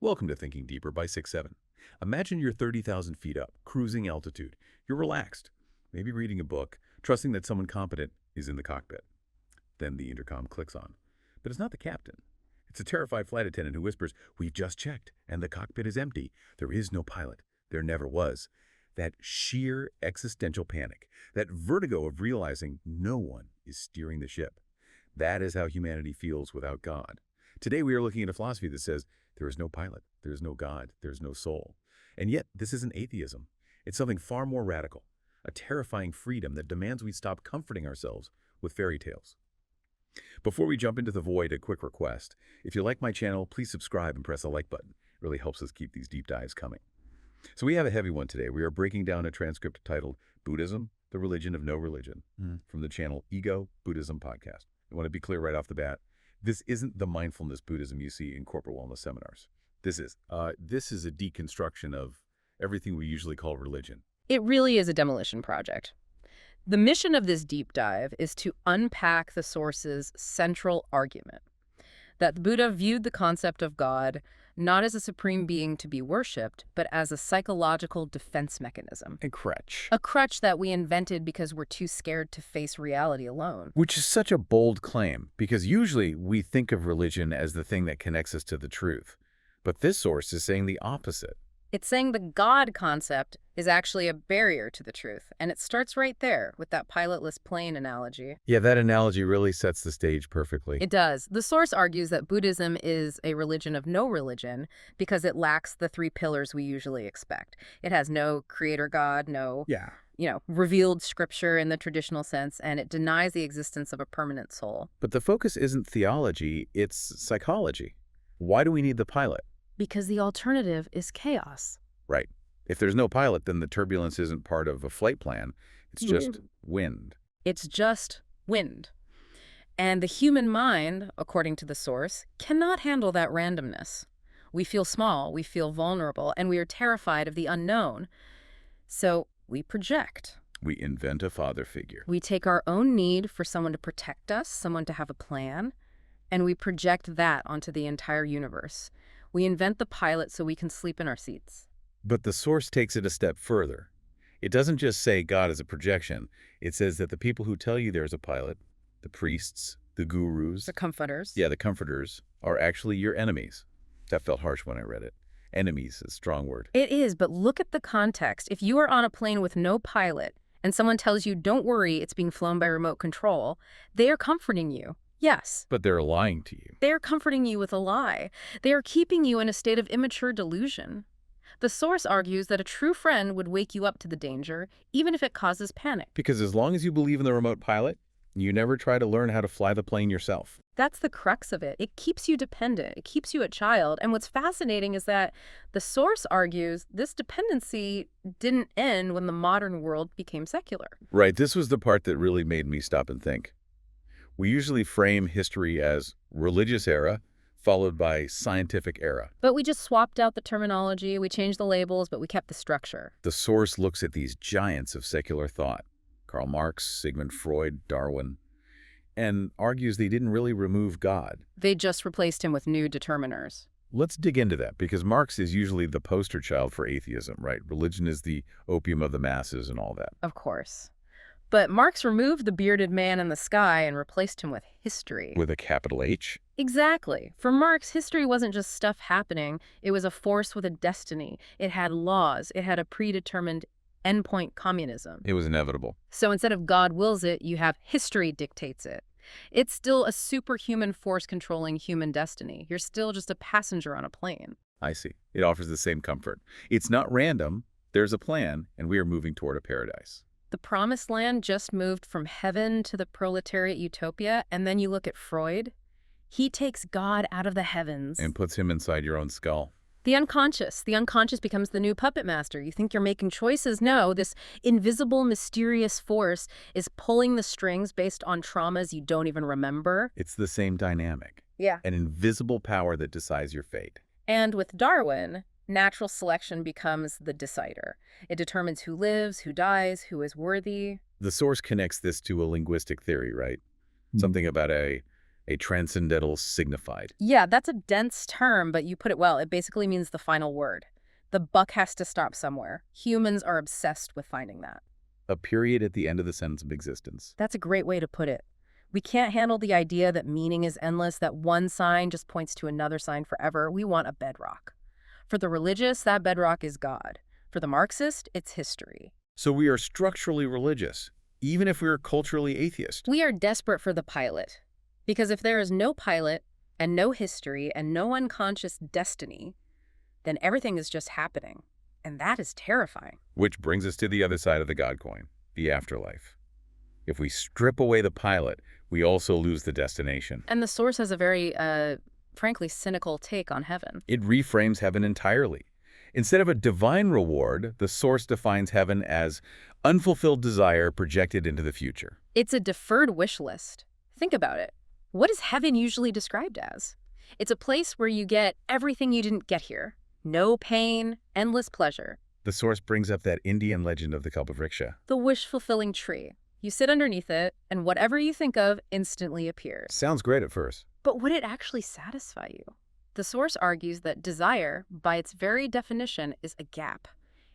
Welcome to Thinking Deeper by 6-7. Imagine you're 30,000 feet up, cruising altitude. You're relaxed, maybe reading a book, trusting that someone competent is in the cockpit. Then the intercom clicks on. But it's not the captain. It's a terrified flight attendant who whispers, "We've just checked, and the cockpit is empty. There is no pilot. There never was." That sheer existential panic, that vertigo of realizing no one is steering the ship. That is how humanity feels without God. Today we are looking at a philosophy that says there is no pilot, there is no God, there is no soul. And yet this isn't atheism. It's something far more radical, a terrifying freedom that demands we stop comforting ourselves with fairy tales. Before we jump into the void, a quick request. If you like my channel, please subscribe and press the like button. It really helps us keep these deep dives coming. So we have a heavy one today. We are breaking down a transcript titled Buddhism, the Religion of No Religion, from the channel Ego Buddhism Podcast. I want to be clear right off the bat. This isn't the mindfulness Buddhism you see in corporate wellness seminars. This is a deconstruction of everything we usually call religion. It really is a demolition project. The mission of this deep dive is to unpack the source's central argument, that the Buddha viewed the concept of God not as a supreme being to be worshipped, but as a psychological defense mechanism. A crutch. A crutch that we invented because we're too scared to face reality alone. Which is such a bold claim, because usually we think of religion as the thing that connects us to the truth. But this source is saying the opposite. It's saying the God concept is actually a barrier to the truth, and it starts right there with that pilotless plane analogy. Yeah, that analogy really sets the stage perfectly. It does. The source argues that Buddhism is a religion of no religion because it lacks the three pillars we usually expect. It has no creator God, no revealed scripture in the traditional sense, and it denies the existence of a permanent soul. But the focus isn't theology, it's psychology. Why do we need the pilot? Because the alternative is chaos. Right. If there's no pilot, then the turbulence isn't part of a flight plan. It's just wind. It's just wind. And the human mind, according to the source, cannot handle that randomness. We feel small, we feel vulnerable, and we are terrified of the unknown. So we project. We invent a father figure. We take our own need for someone to protect us, someone to have a plan, and we project that onto the entire universe. We invent the pilot so we can sleep in our seats. But the source takes it a step further. It doesn't just say God is a projection. It says that the people who tell you there's a pilot, the priests, the gurus, The comforters. yeah, the comforters, are actually your enemies. That felt harsh when I read it. Enemies is a strong word. It is, but look at the context. If you are on a plane with no pilot and someone tells you, don't worry, it's being flown by remote control, they are comforting you. Yes. But they're lying to you. They are comforting you with a lie. They are keeping you in a state of immature delusion. The source argues that a true friend would wake you up to the danger, even if it causes panic. Because as long as you believe in the remote pilot, you never try to learn how to fly the plane yourself. That's the crux of it. It keeps you dependent. It keeps you a child. And what's fascinating is that the source argues this dependency didn't end when the modern world became secular. Right, this was the part that really made me stop and think. We usually frame history as religious era, followed by scientific era. But we just swapped out the terminology, we changed the labels, but we kept the structure. The source looks at these giants of secular thought, Karl Marx, Sigmund Freud, Darwin, and argues they didn't really remove God. They just replaced him with new determiners. Let's dig into that, because Marx is usually the poster child for atheism, right? Religion is the opium of the masses and all that. Of course. But Marx removed the bearded man in the sky and replaced him with history. With a capital H? Exactly. For Marx, history wasn't just stuff happening. It was a force with a destiny. It had laws. It had a predetermined endpoint communism. It was inevitable. So instead of God wills it, you have history dictates it. It's still a superhuman force controlling human destiny. You're still just a passenger on a plane. I see. It offers the same comfort. It's not random. There's a plan, and we are moving toward a paradise. The promised land just moved from heaven to the proletariat utopia, and then you look at Freud. He takes God out of the heavens. And puts him inside your own skull. The unconscious becomes the new puppet master. You think you're making choices? No, this invisible, mysterious force is pulling the strings based on traumas you don't even remember. It's the same dynamic. Yeah. An invisible power that decides your fate. And with Darwin, natural selection becomes the decider. It determines who lives, who dies, who is worthy. The source connects this to a linguistic theory, right? Something about a a transcendental signified. Yeah, that's a dense term, but you put it well. It basically means the final word. The buck has to stop somewhere. Humans are obsessed with finding that. A period at the end of the sentence of existence. That's a great way to put it. We can't handle the idea that meaning is endless, that one sign just points to another sign forever. We want a bedrock. For the religious, that bedrock is God. For the Marxist, it's history. So we are structurally religious, even if we are culturally atheist. We are desperate for the pilot. Because if there is no pilot, and no history, and no unconscious destiny, then everything is just happening. And that is terrifying. Which brings us to the other side of the God coin, the afterlife. If we strip away the pilot, we also lose the destination. And the Source has a very, frankly, cynical take on heaven. It reframes heaven entirely. Instead of a divine reward, the Source defines heaven as unfulfilled desire projected into the future. It's a deferred wish list. Think about it. What is heaven usually described as? It's a place where you get everything you didn't get here. No pain, endless pleasure. The Source brings up that Indian legend of the Kalpavriksha. The wish-fulfilling tree. You sit underneath it, and whatever you think of instantly appears. Sounds great at first. But would it actually satisfy you? The Source argues that desire, by its very definition, is a gap.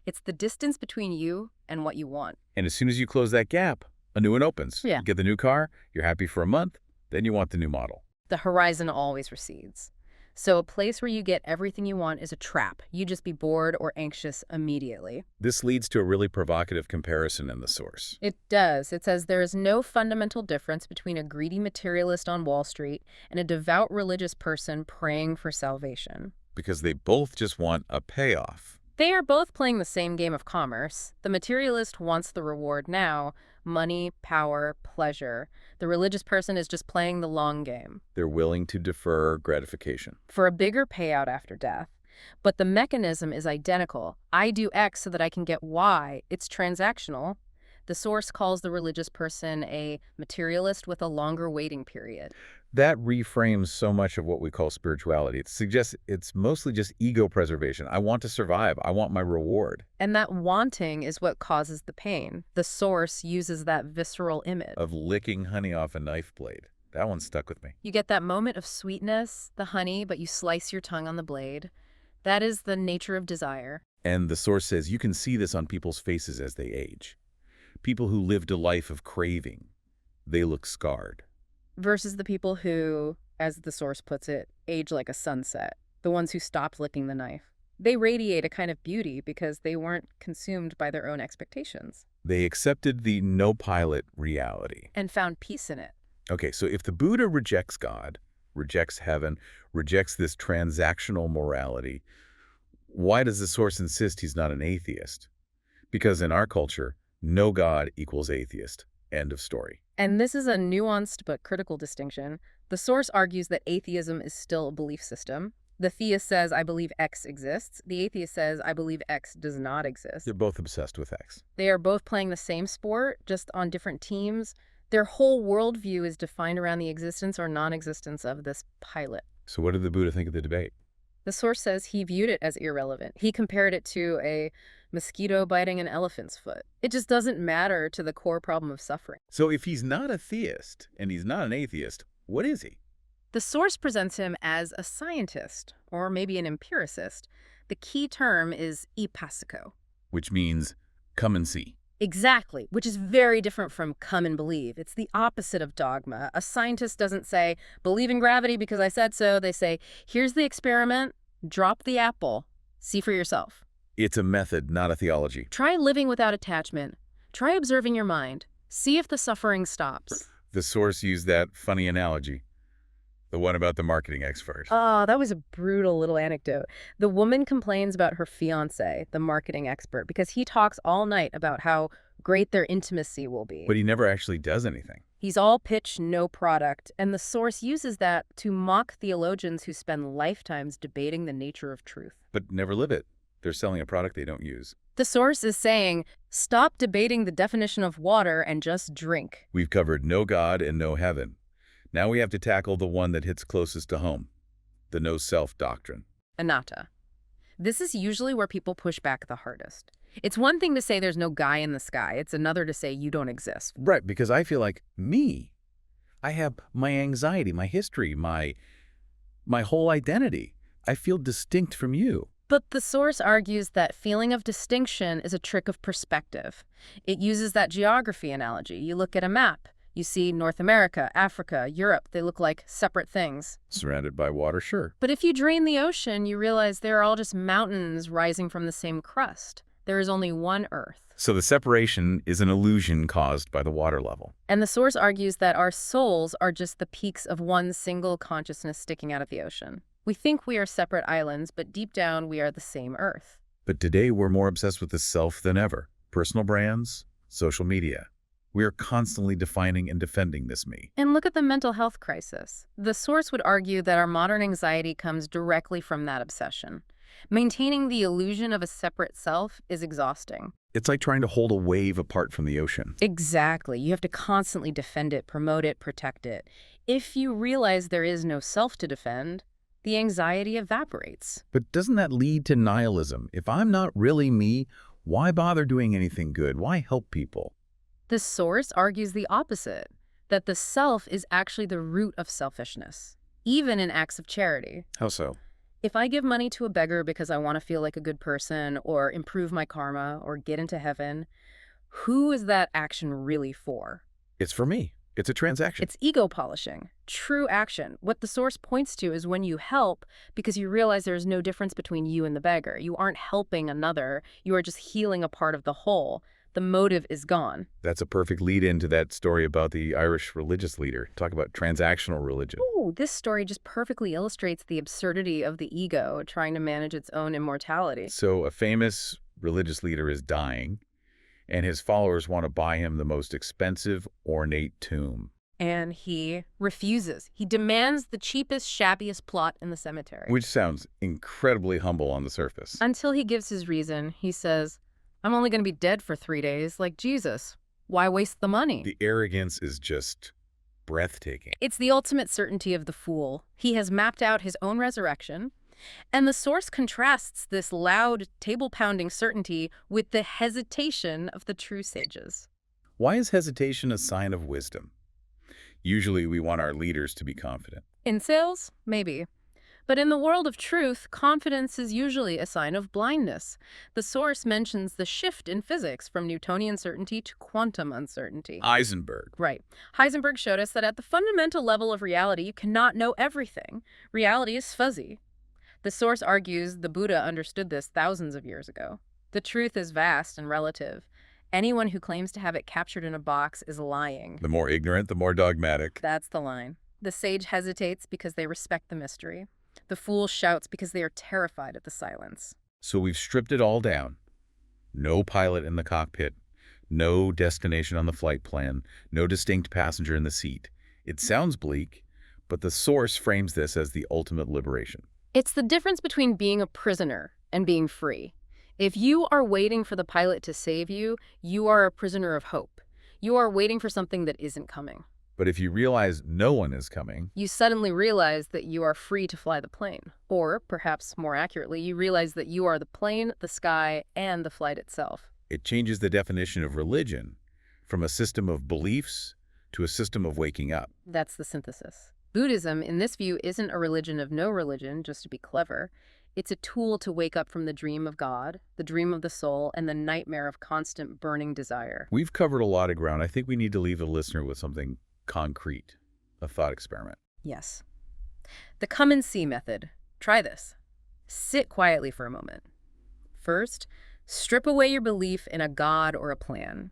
It's the distance between you and what you want. And as soon as you close that gap, a new one opens. Yeah. You get the new car, you're happy for a month, then you want the new model. The horizon always recedes. So a place where you get everything you want is a trap. You just be bored or anxious immediately. This leads to a really provocative comparison in the Source. It does. It says there is no fundamental difference between a greedy materialist on Wall Street and a devout religious person praying for salvation. Because they both just want a payoff. They are both playing the same game of commerce. The materialist wants the reward now, money, power, pleasure. The religious person is just playing the long game. They're willing to defer gratification. For a bigger payout after death. But the mechanism is identical. I do X so that I can get Y. It's transactional. The Source calls the religious person a materialist with a longer waiting period. That reframes so much of what we call spirituality. It suggests it's mostly just ego preservation. I want to survive. I want my reward. And that wanting is what causes the pain. The Source uses that visceral image. Of licking honey off a knife blade. That one stuck with me. You get that moment of sweetness, the honey, but you slice your tongue on the blade. That is the nature of desire. And the Source says you can see this on people's faces as they age. People who lived a life of craving, they look scarred. Versus the people who, as the Source puts it, age like a sunset. The ones who stopped licking the knife. They radiate a kind of beauty because they weren't consumed by their own expectations. They accepted the no-pilot reality. And found peace in it. Okay, so if the Buddha rejects God, rejects heaven, rejects this transactional morality, why does the Source insist he's not an atheist? Because in our culture, no God equals atheist. End of story. And this is a nuanced but critical distinction. The Source argues that atheism is still a belief system. The theist says, I believe X exists. The atheist says, I believe X does not exist. They're both obsessed with X. They are both playing the same sport, just on different teams. Their whole worldview is defined around the existence or non-existence of this pilot. So what did the Buddha think of the debate? The Source says he viewed it as irrelevant. He compared it to a mosquito biting an elephant's foot. It just doesn't matter to the core problem of suffering. So if he's not a theist and he's not an atheist, what is he? The Source presents him as a scientist, or maybe an empiricist. The key term is ipasiko. Which means come and see. Exactly, which is very different from come and believe. It's the opposite of dogma. A scientist doesn't say, believe in gravity because I said so. They say, here's the experiment, drop the apple, see for yourself. It's a method, not a theology. Try living without attachment. Try observing your mind. See if the suffering stops. The Source used that funny analogy. The one about the marketing expert. Oh, that was a brutal little anecdote. The woman complains about her fiancé, the marketing expert, because he talks all night about how great their intimacy will be. But he never actually does anything. He's all pitch, no product, and the Source uses that to mock theologians who spend lifetimes debating the nature of truth. But never live it. They're selling a product they don't use. The Source is saying, stop debating the definition of water and just drink. We've covered no God and no heaven. Now we have to tackle the one that hits closest to home, the no-self doctrine. Anatta. This is usually where people push back the hardest. It's one thing to say there's no guy in the sky. It's another to say you don't exist. Right, because I feel like me. I have my anxiety, my history, my whole identity. I feel distinct from you. But the source argues that feeling of distinction is a trick of perspective. It uses that geography analogy. You look at a map. You see North America, Africa, Europe. They look like separate things. Surrounded by water, sure. But if you drain the ocean, you realize they're all just mountains rising from the same crust. There is only one Earth. So the separation is an illusion caused by the water level. And the source argues that our souls are just the peaks of one single consciousness sticking out of the ocean. We think we are separate islands, but deep down we are the same Earth. But today we're more obsessed with the self than ever. Personal brands, social media. We are constantly defining and defending this me. And look at the mental health crisis. The source would argue that our modern anxiety comes directly from that obsession. Maintaining the illusion of a separate self is exhausting. It's like trying to hold a wave apart from the ocean. Exactly. You have to constantly defend it, promote it, protect it. If you realize there is no self to defend, the anxiety evaporates. But doesn't that lead to nihilism? If I'm not really me, why bother doing anything good? Why help people? The source argues the opposite, that the self is actually the root of selfishness, even in acts of charity. How so? If I give money to a beggar because I want to feel like a good person or improve my karma or get into heaven, who is that action really for? It's for me. It's a transaction. It's ego polishing, true action. What the source points to is when you help because you realize there is no difference between you and the beggar. You aren't helping another. You are just healing a part of the whole. The motive is gone. That's a perfect lead into that story about the Irish religious leader. Talk about transactional religion. Ooh, this story just perfectly illustrates the absurdity of the ego trying to manage its own immortality. So a famous religious leader is dying, and his followers want to buy him the most expensive, ornate tomb. And he refuses. He demands the cheapest, shabbiest plot in the cemetery. Which sounds incredibly humble on the surface. Until he gives his reason, he says, I'm only going to be dead for 3 days, like Jesus. Why waste the money? The arrogance is just breathtaking. It's the ultimate certainty of the fool. He has mapped out his own resurrection, and the source contrasts this loud, table-pounding certainty with the hesitation of the true sages. Why is hesitation a sign of wisdom? Usually we want our leaders to be confident. In sales? Maybe. But in the world of truth, confidence is usually a sign of blindness. The source mentions the shift in physics from Newtonian certainty to quantum uncertainty. Heisenberg. Right. Heisenberg showed us that at the fundamental level of reality, you cannot know everything. Reality is fuzzy. The source argues the Buddha understood this thousands of years ago. The truth is vast and relative. Anyone who claims to have it captured in a box is lying. The more ignorant, the more dogmatic. That's the line. The sage hesitates because they respect the mystery. The fool shouts because they are terrified at the silence. So we've stripped it all down. No pilot in the cockpit, no destination on the flight plan, no distinct passenger in the seat. It sounds bleak, but the source frames this as the ultimate liberation. It's the difference between being a prisoner and being free. If you are waiting for the pilot to save you, you are a prisoner of hope. You are waiting for something that isn't coming. But if you realize no one is coming, you suddenly realize that you are free to fly the plane. Or, perhaps more accurately, you realize that you are the plane, the sky, and the flight itself. It changes the definition of religion from a system of beliefs to a system of waking up. That's the synthesis. Buddhism, in this view, isn't a religion of no religion, just to be clever. It's a tool to wake up from the dream of God, the dream of the soul, and the nightmare of constant burning desire. We've covered a lot of ground. I think we need to leave the listener with something concrete, a thought experiment. Yes. The come and see method. Try this. Sit quietly for a moment. First, strip away your belief in a God or a plan.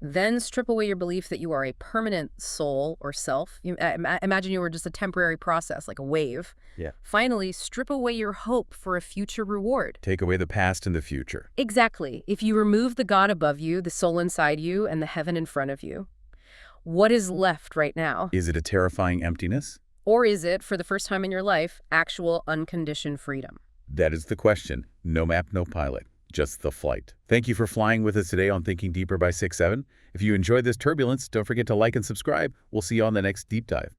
Then strip away your belief that you are a permanent soul or self. Imagine you were just a temporary process, like a wave. Yeah. Finally, strip away your hope for a future reward. Take away the past and the future. Exactly. If you remove the God above you, the soul inside you, and the heaven in front of you, what is left right now? Is it a terrifying emptiness? Or is it, for the first time in your life, actual unconditioned freedom? That is the question. No map, no pilot. Just the flight. Thank you for flying with us today on Thinking Deeper by 6-7. If you enjoyed this turbulence, don't forget to like and subscribe. We'll see you on the next deep dive.